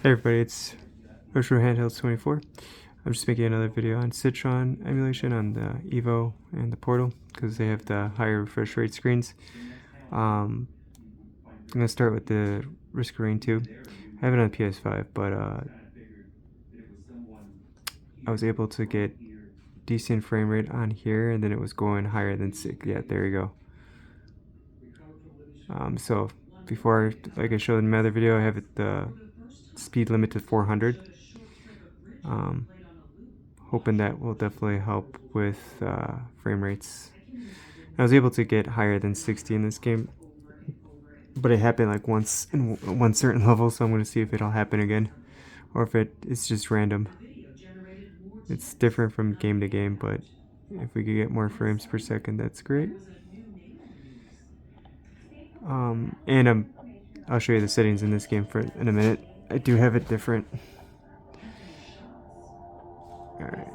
Hey everybody, it's Retro Handhelds 24. I'm just making another video on Citron emulation on the Evo and the Portal because they have the higher refresh rate screens. I'm going to start with the Risk of Rain 2. I have it on PS5, but I was able to get decent frame rate on here, and then it was going higher than 6. Yeah, there you go. So before, like I showed in my other video, I have it the speed limit to 400. Hoping that will definitely help with frame rates. I was able to get higher than 60 in this game, but it happened like once in one certain level, so I'm going to see if it'll happen again, or if it's just random. It's different from game to game, but if we could get more frames per second, that's great. And I'll show you the settings in this game in a minute. I do have it different. Alright.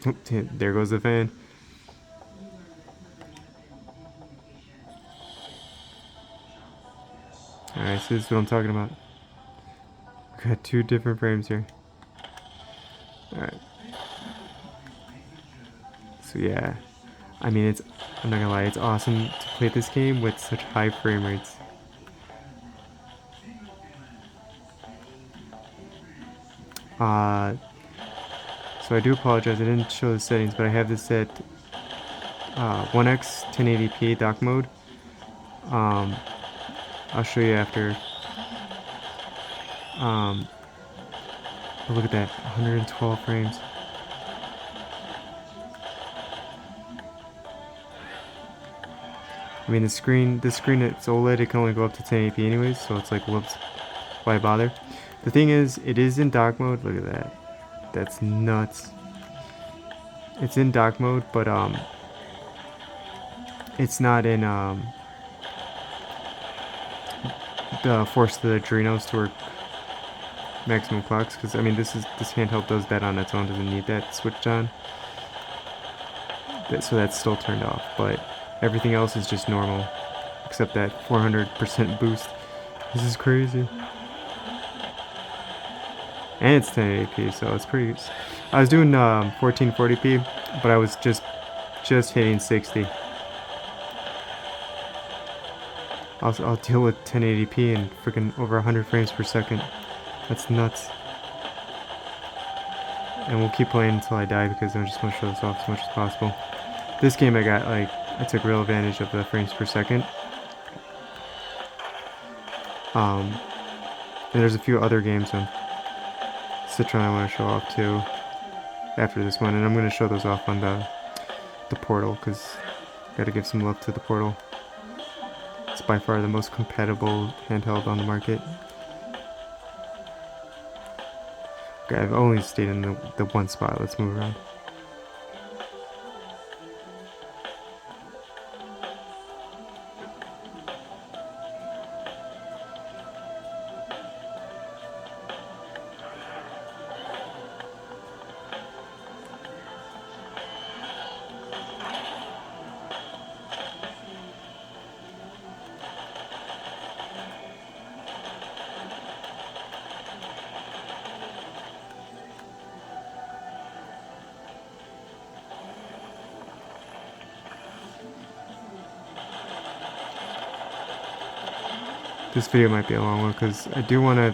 Oh, there goes the fan. Alright, so this is what I'm talking about. Got two different frames here. Alright. So yeah, I mean, I'm not gonna lie, it's awesome to play this game with such high frame rates. So I do apologize, I didn't show the settings, but I have this set 1x 1080p dock mode. I'll show you after. But look at that, 112 frames. I mean, the screen it's OLED, it can only go up to 1080p anyways, so it's like, whoops, why bother? The thing is, it is in dock mode. Look at that. That's nuts. It's in dock mode, but it's not in the force the adrenos to work maximum clocks, because I mean this handheld does that on its own, doesn't need that switched on. So that's still turned off, but everything else is just normal, except that 400% boost. This is crazy. And it's 1080p, so it's pretty. I was doing 1440p, but I was just hitting 60. I'll deal with 1080p and freaking over 100 frames per second. That's nuts. And we'll keep playing until I die because I just want to show this off as much as possible. This game I took real advantage of the frames per second. And there's a few other games on Citron I want to show off too after this one, and I'm going to show those off on the Portal because I got to give some love to the Portal. It's by far the most compatible handheld on the market. Okay, I've only stayed in the one spot. Let's move around. This video might be a long one because I do want to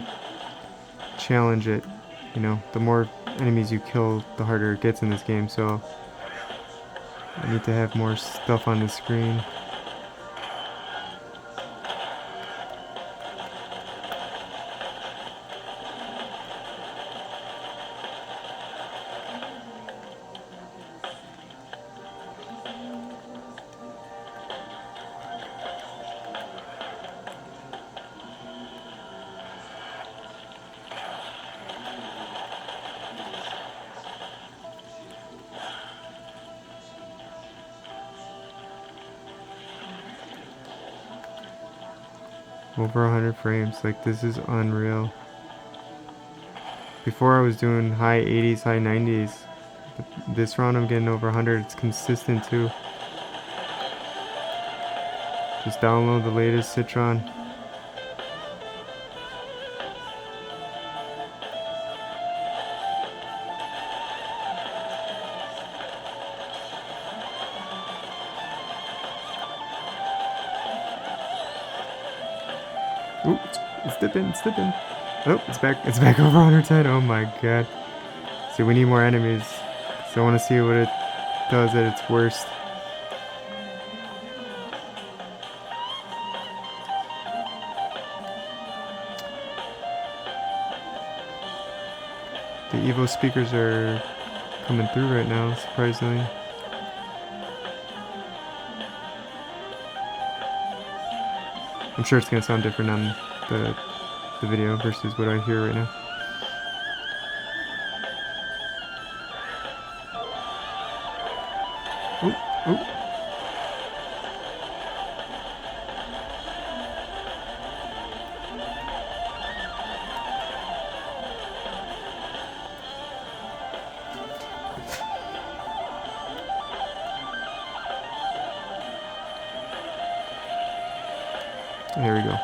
challenge it. You know, the more enemies you kill, the harder it gets in this game, so I need to have more stuff on the screen. Over 100 frames, like this is unreal. Before I was doing high 80s, high 90s. this round I'm getting over 100. It's consistent too. Just download the latest Citron. Ooh, it's dipping, it's dipping. Oh, it's back over 110. Oh my god. See, we need more enemies. So I want to see what it does at its worst. The Evo speakers are coming through right now, surprisingly. I'm sure it's going to sound different on the video versus what I hear right now. Ooh, ooh. Here we go.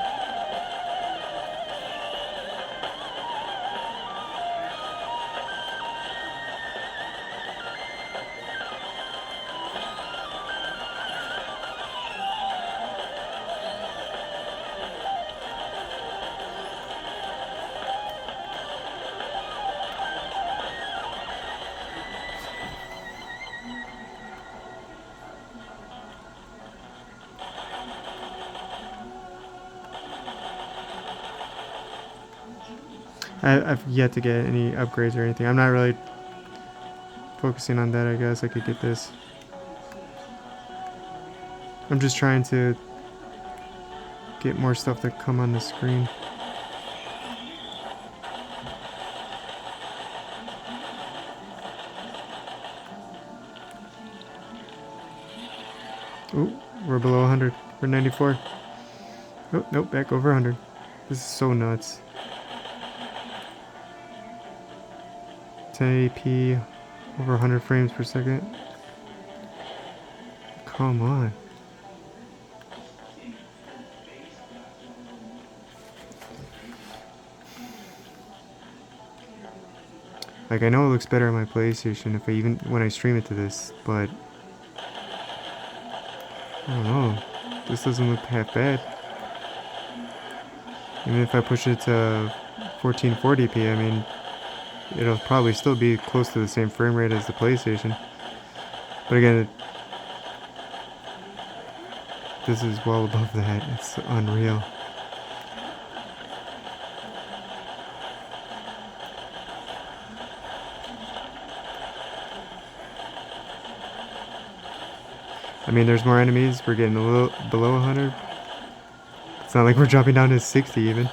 I've yet to get any upgrades or anything. I'm not really focusing on that. I guess I could get this. I'm just trying to get more stuff to come on the screen. Ooh, we're below 100. We're 94. Oh, nope, back over 100. This is so nuts. 1080p, over 100 frames per second. Come on. Like, I know it looks better on my PlayStation if I even when I stream it to this, but I don't know. This doesn't look half bad. Even if I push it to 1440p, I mean, it'll probably still be close to the same frame rate as the PlayStation. But again, this is well above that. It's unreal. I mean, there's more enemies. We're getting a little below 100. It's not like we're dropping down to 60 even.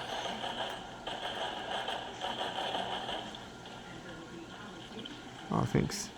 Oh, thanks.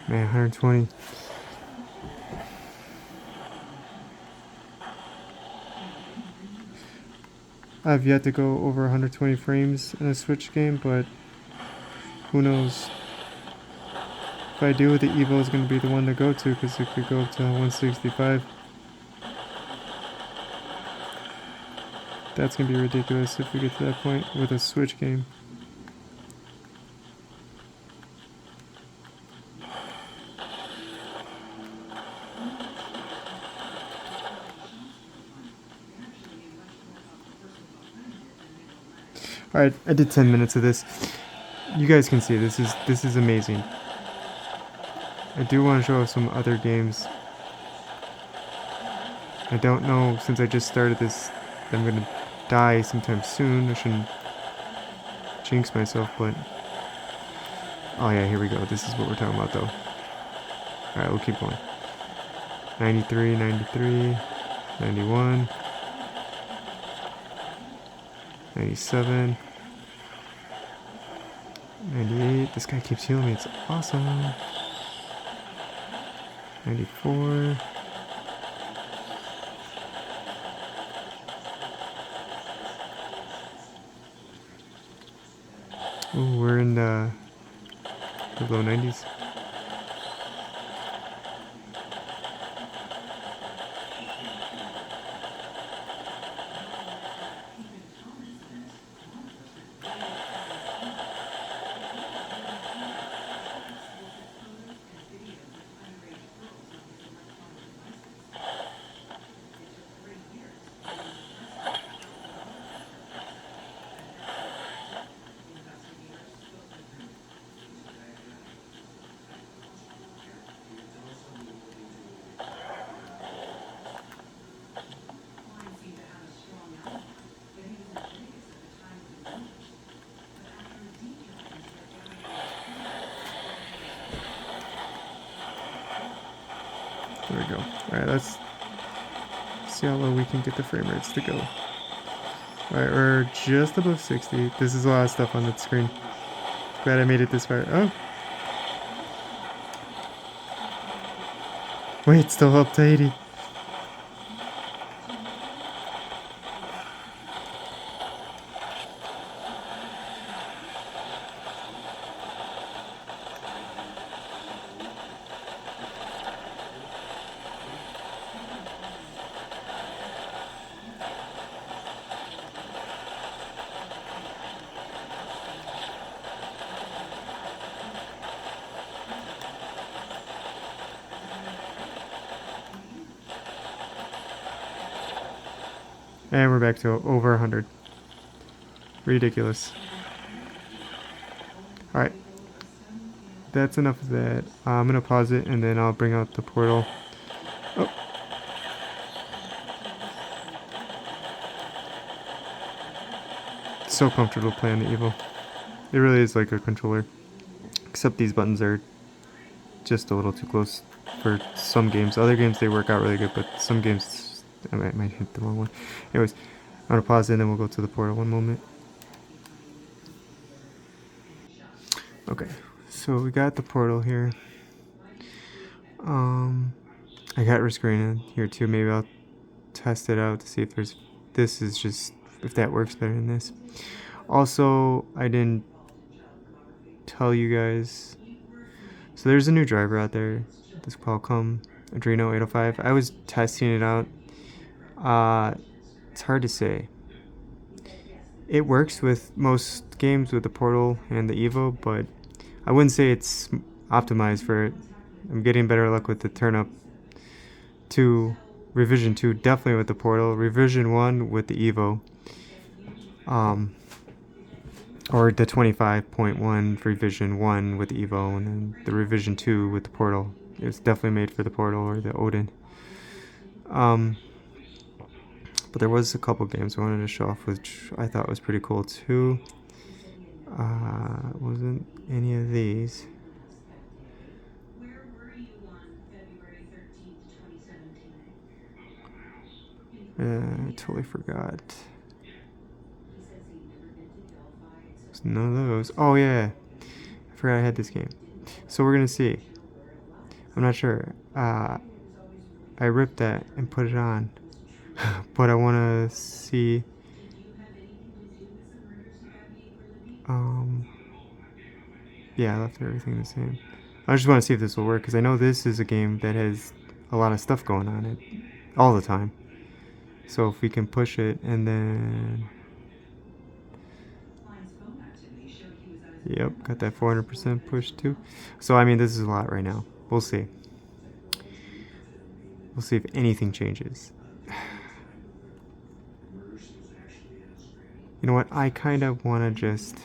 Man, 120. I've yet to go over 120 frames in a Switch game, but who knows? If I do, the Evo is going to be the one to go to because it could go up to 165. That's going to be ridiculous if we get to that point with a Switch game. Alright, I did 10 minutes of this. You guys can see this is amazing. I do want to show some other games. I don't know, since I just started this, I'm gonna die sometime soon. I shouldn't jinx myself, but... Oh yeah, here we go. This is what we're talking about, though. Alright, we'll keep going. 93, 93, 91, 97, 98. This guy keeps healing me. It's awesome. 94. Oh, we're in the low 90s. There we go. Alright, let's see how low we can get the frame rates to go. Alright, we're just above 60. This is a lot of stuff on the screen. Glad I made it this far. Oh! Wait, still up to 80. And we're back to over 100. Ridiculous. Alright. That's enough of that. I'm going to pause it and then I'll bring out the portal. Oh. So comfortable playing the Evo. It really is like a controller. Except these buttons are just a little too close for some games. Other games they work out really good, but some games I might hit the wrong one. Anyways, I'm going to pause it and then we'll go to the portal one moment. Okay, so we got the portal here. I got rescreening here too. Maybe I'll test it out to see if there's... This is just... if that works better than this. Also, I didn't tell you guys... So there's a new driver out there. This Qualcomm Adreno 805. I was testing it out. It's hard to say. It works with most games with the Portal and the Evo, but I wouldn't say it's optimized for it. I'm getting better luck with the Turn-Up 2, Revision 2, definitely with the Portal, Revision 1 with the Evo, or the 25.1 Revision 1 with the Evo, and then the Revision 2 with the Portal. It's definitely made for the Portal or the Odin. But there was a couple games I wanted to show off, which I thought was pretty cool too. Wasn't any of these. I totally forgot. There's none of those. Oh yeah, I forgot I had this game. So we're gonna see. I'm not sure. I ripped that and put it on. But I want to see yeah, I left everything the same. I just want to see if this will work, because I know this is a game that has a lot of stuff going on it all the time. So if we can push it and then... Yep, got that 400% push too. So I mean, this is a lot right now. We'll see. We'll see if anything changes. You know what? I kind of want to just...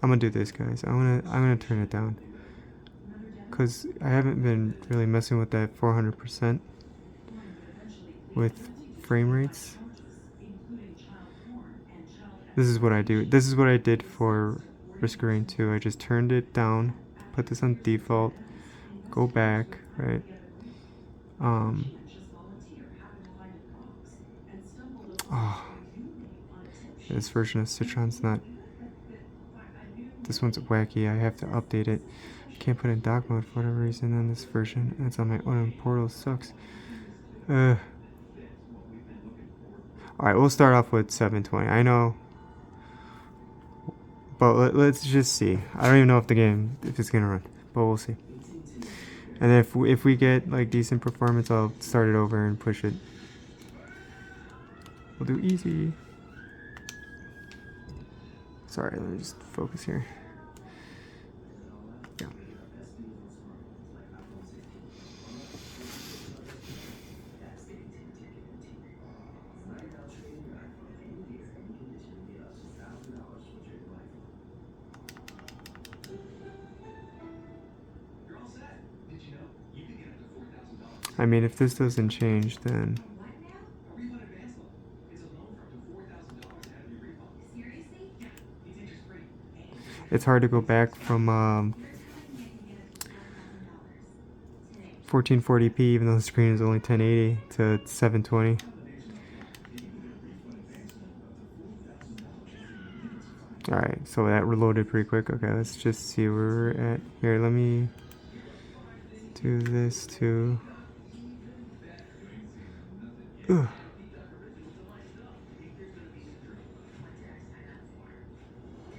I'm gonna do this, guys. I'm gonna turn it down, because I haven't been really messing with that 400% with frame rates. This is what I do. This is what I did for Risk of Rain 2. I just turned it down, put this on default, go back, right? Oh, this version of Citron's not... This one's wacky. I have to update it. I can't put in dock mode for whatever reason on this version. And it's on my Odin portal. Sucks. Alright, we'll start off with 720. I know. But let's just see. I don't even know if it's gonna run. But we'll see. And if we get like decent performance, I'll start it over and push it. We'll do easy. Sorry, let me just focus here. Yeah. I mean, if this doesn't change, then... It's hard to go back from 1440p, even though the screen is only 1080, to 720. Alright, so that reloaded pretty quick. Okay, let's just see where we're at. Here, let me do this too. Ugh.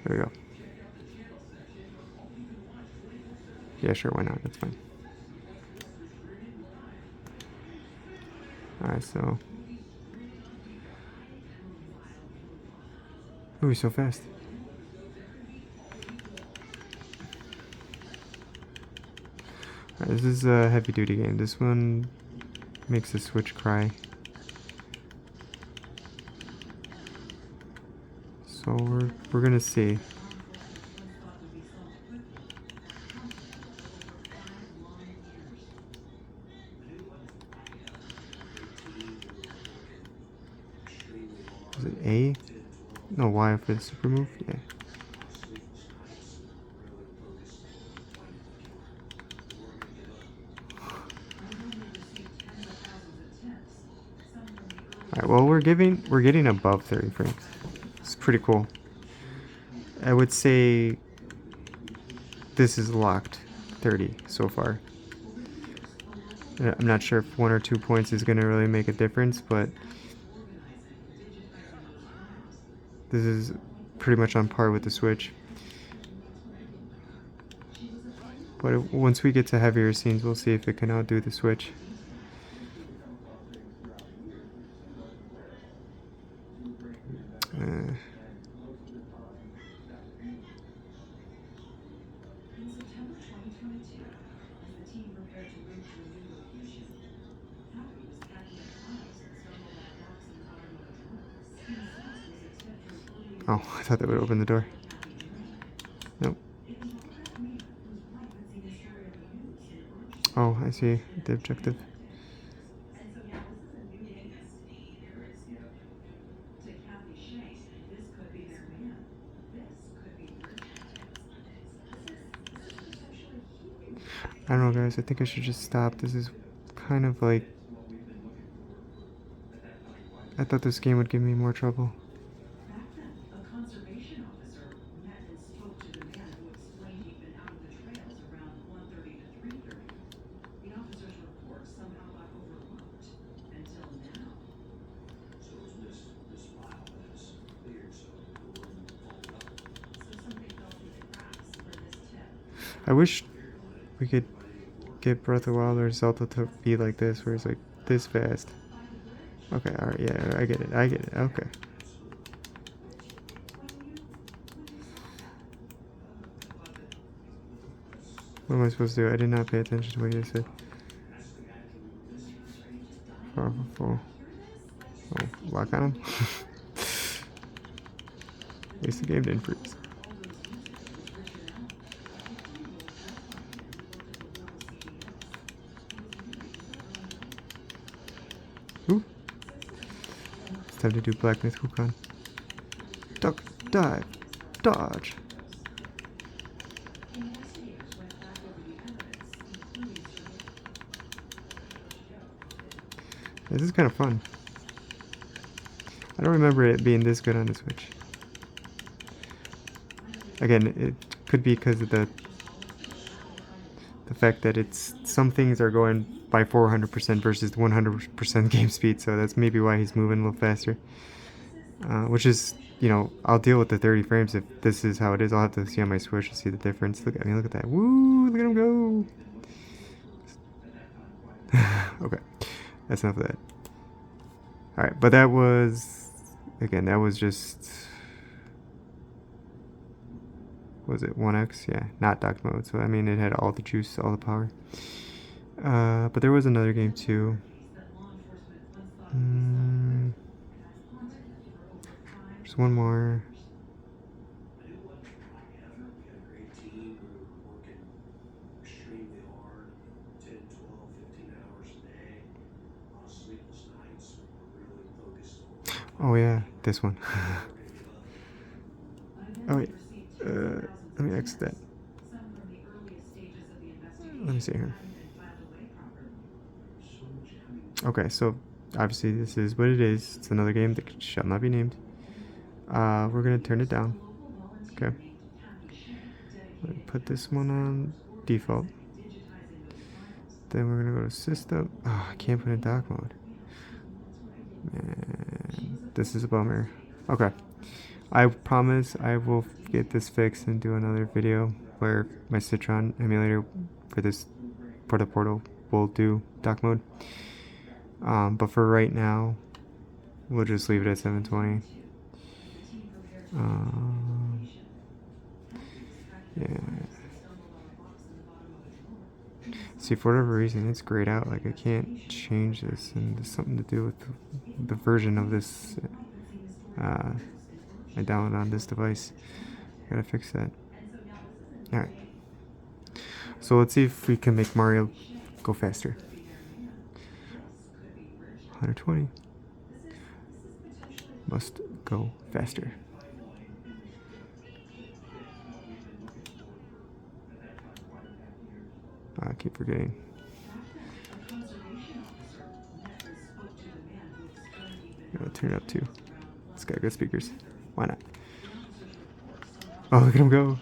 There we go. Yeah, sure, why not? That's fine. Alright, so... Ooh, he's so fast. Alright, this is a heavy duty game. This one makes the Switch cry. So we're gonna see. Is it A? No, Y for the super move? Yeah. Alright, well we're getting above 30 frames. It's pretty cool. I would say this is locked 30 so far. I'm not sure if 1 or 2 points is gonna really make a difference, but this is pretty much on par with the Switch. But once we get to heavier scenes, we'll see if it can outdo the Switch. Oh, I thought that would open the door. Nope. Oh, I see the objective. I don't know, guys. I think I should just stop. This is kind of like... I thought this game would give me more trouble. I wish we could get Breath of the Wild or Zelda to be like this, where it's like this fast. Okay, alright, yeah, I get it, okay. What am I supposed to do? I did not pay attention to what you said. Powerful. Oh, lock on him. At least the game didn't freeze. Ooh. It's time to do Black Myth Wukong. Duck, dive, dodge. This is kind of fun. I don't remember it being this good on the Switch. Again, it could be because of the fact that some things are going by 400% versus 100% game speed, so that's maybe why he's moving a little faster. Which is, you know, I'll deal with the 30 frames if this is how it is. I'll have to see on my Switch to see the difference. Look at that. Woo! Look at him go! Okay, that's enough of that. Alright, but that was, again, that was just, was it 1x? Yeah, not dock mode, so I mean it had all the juice, all the power. But there was another game too. There's one more. Oh yeah, this one. Oh wait, let me exit that. Let me see here. Okay, so obviously this is what it is. It's another game that shall not be named. We're gonna turn it down. Okay. Put this one on default. Then we're gonna go to system. Oh, I can't put in dock mode. Man, this is a bummer. Okay. I promise I will get this fixed and do another video where my Citron emulator for the portal will do dock mode. But for right now, we'll just leave it at 720. Yeah. See, for whatever reason, it's grayed out. Like, I can't change this, and there's something to do with the version of this I downloaded on this device. Gotta fix that. Alright. So let's see if we can make Mario go faster. 120. Must go faster. I keep forgetting. I'm gonna turn it up too. It's got good speakers. Why not? Oh, look at him go.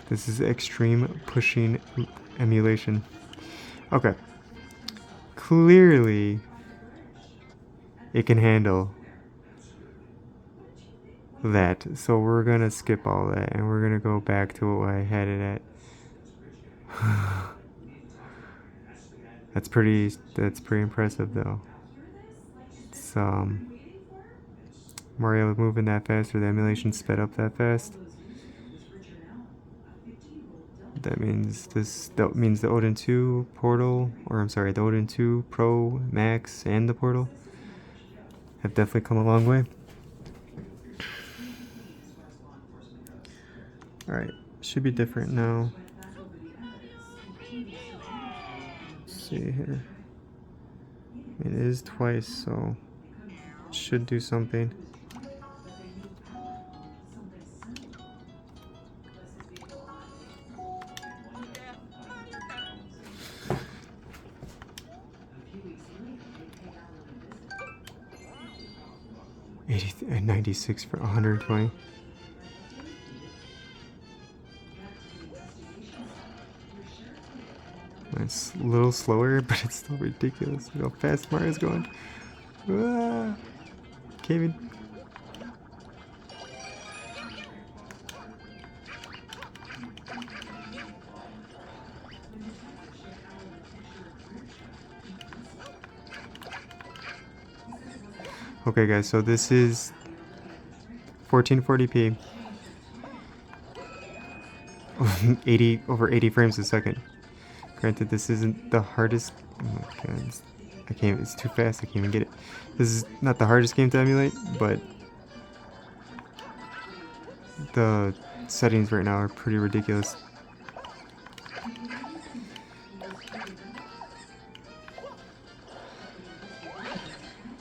This is extreme pushing emulation. Okay. Clearly, it can handle that. So we're gonna skip all that and we're gonna go back to what I had it at. That's pretty impressive though. It's Mario moving that fast, or the emulation sped up that fast. That means the Odin 2 Portal, or I'm sorry, the Odin 2 Pro Max and the Portal have definitely come a long way. Alright, should be different now. Let's see here. It is twice, so it should do something. And 96 for 120. It's a little slower, but it's still ridiculous. Look how fast Mario's going. Ah, caving. Okay guys, so this is 1440p. over 80 frames a second. Granted, this isn't the hardest. Oh my god, I can't. It's too fast. I can't even get it. This is not the hardest game to emulate, but the settings right now are pretty ridiculous.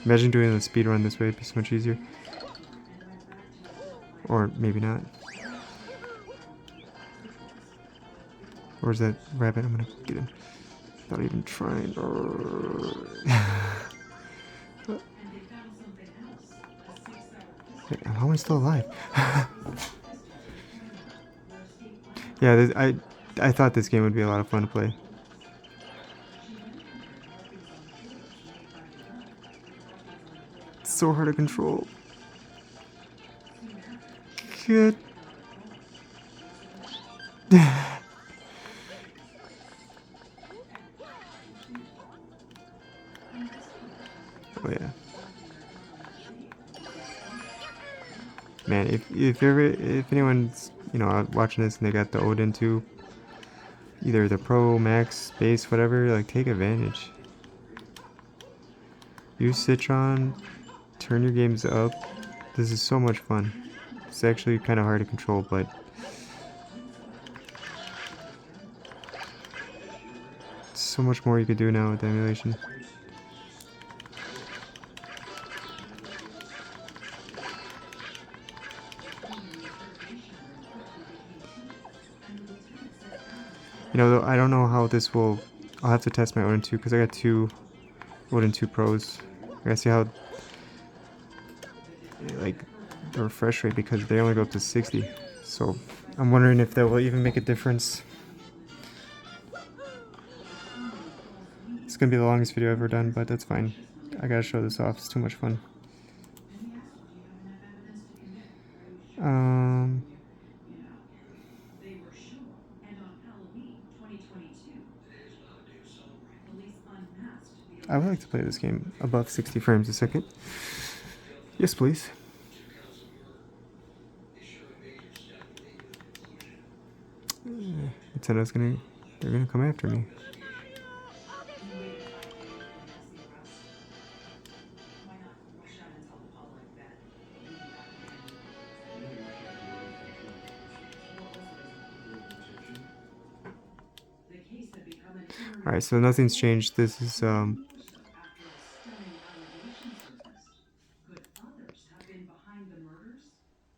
Imagine doing a speed run this way. It'd be so much easier. Or maybe not. Where's that rabbit? I'm gonna get him. Not even trying. Wait, how am I still alive? Yeah, I thought this game would be a lot of fun to play. It's so hard to control. Shit. Oh yeah. Man, if anyone's out watching this and they got the Odin 2, either the Pro, Max, Base, whatever, like take advantage. Use Citron, turn your games up. This is so much fun. It's actually kind of hard to control, but so much more you could do now with the emulation. Though I don't know how this will. I'll have to test my Odin 2 because I got two Odin 2 Pros. I gotta see how like the refresh rate, because they only go up to 60. So I'm wondering if that will even make a difference. It's gonna be the longest video I've ever done, but that's fine. I gotta show this off. It's too much fun. I would like to play this game above 60 frames a second. Yes, please. Nintendo's they're gonna come after me. Alright, so nothing's changed. This is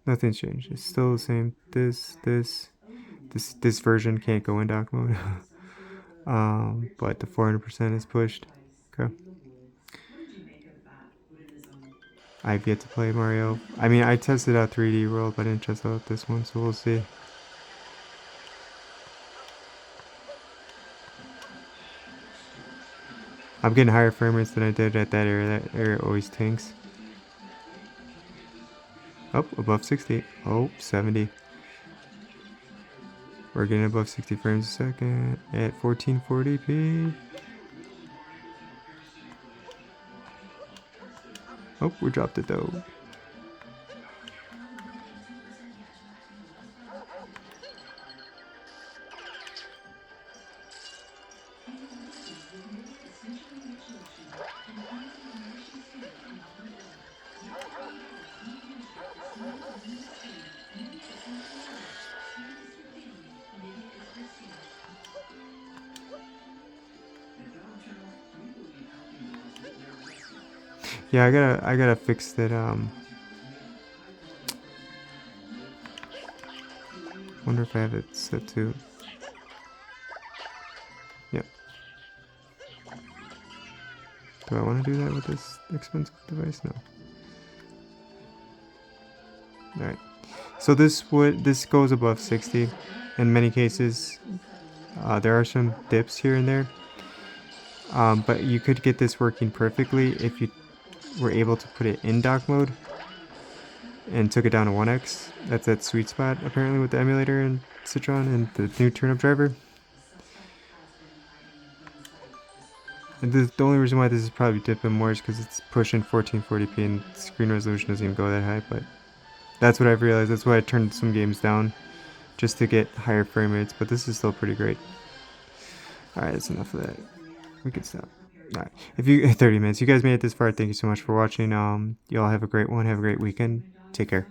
nothing's changed. It's still the same. This version can't go in dock mode. But the 400% is pushed. Okay. I've yet to play Mario. I mean, I tested out 3D World, but I didn't test out this one, so we'll see. I'm getting higher frame rates than I did at that area. That area always tanks. Oh, above 60. Oh, 70. We're getting above 60 frames a second at 1440p. Oh, we dropped it though. Yeah, I gotta fix that. Wonder if I have it set to. Yep. Do I want to do that with this expensive device? No. All right. So this goes above 60. In many cases, there are some dips here and there. But you could get this working perfectly if you were able to put it in dock mode and took it down to 1x. That's that sweet spot apparently with the emulator and Citron and the new turnip driver. And the only reason why this is probably dipping more is because it's pushing 1440p and screen resolution doesn't even go that high, but that's what I've realized. That's why I turned some games down just to get higher frame rates, but this is still pretty great. Alright, that's enough of that. We can stop. Alright, if you 30 minutes, you guys made it this far, thank you so much for watching. Y'all have a great one, have a great weekend. Take care.